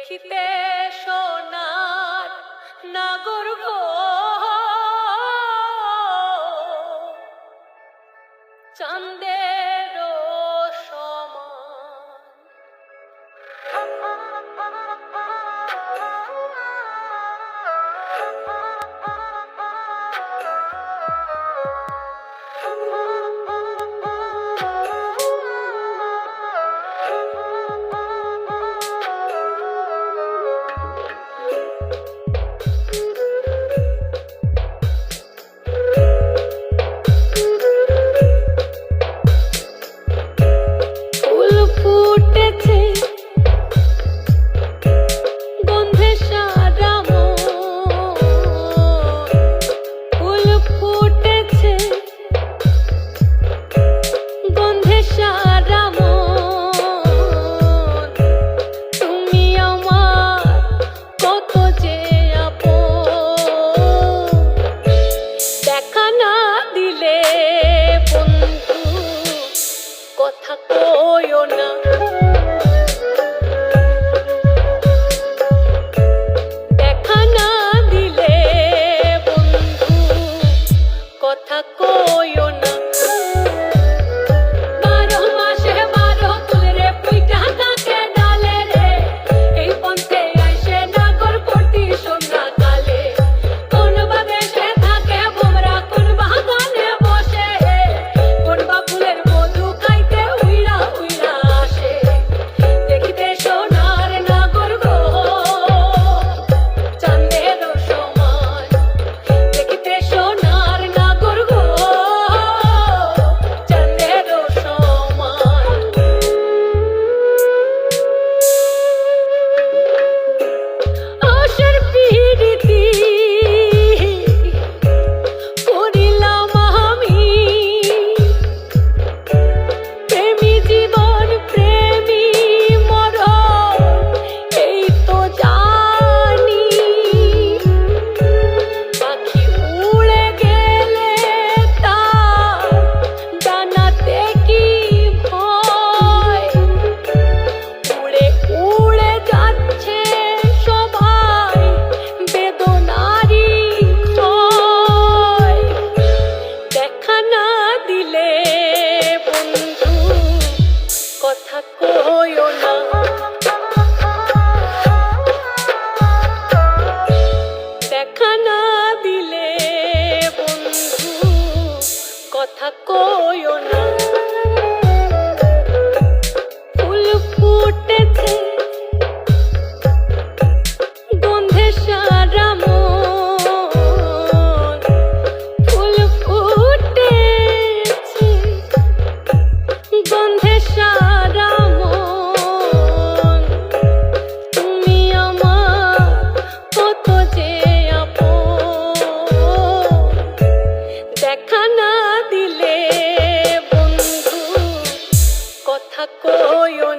দেখিতে সোনার নাগর গো, চাঁদের সমান। কথা কইও না, দেখা না দিলে বন্ধু কথা কইও না। 12 মাসে 12 ফুল রে পুইটা থাকে ডালে রে, এই পন্থে আইসে নাগর প্রতি সন্ধ্যা কালে। কোন বা দেশে থাকে ভোমরা, কোন বাগানে বসে, কোন বা ফুলের মধু খাইতে উইরা উইরা আসে। দেখিতে সোনার নাগর গো, চাঁদের সমান। দেখিতে সোনার নাগর গো, চাঁদের সমান। আশার পিরিতি করিলাম আমি, প্রেমী জীবন প্রেমী মরণ এই তো জানি। পাখি উড়ে গেলে তার ডানাতে কি ভয়, উড়ে উড়ে যাচ্ছে সবাই বেদনারি ক্ষয়। দেখা না দিলে বন্ধু কথা কইও না, দেখা না দিলে বন্ধু কথা কইও না। ফুল ফুটেছে গন্ধে সারা মন, ফুল ফুটেছে গন্ধে সারা মন। তুমি আমার কত যে আপন, দেখা না দিলে বন্ধু কথা কইও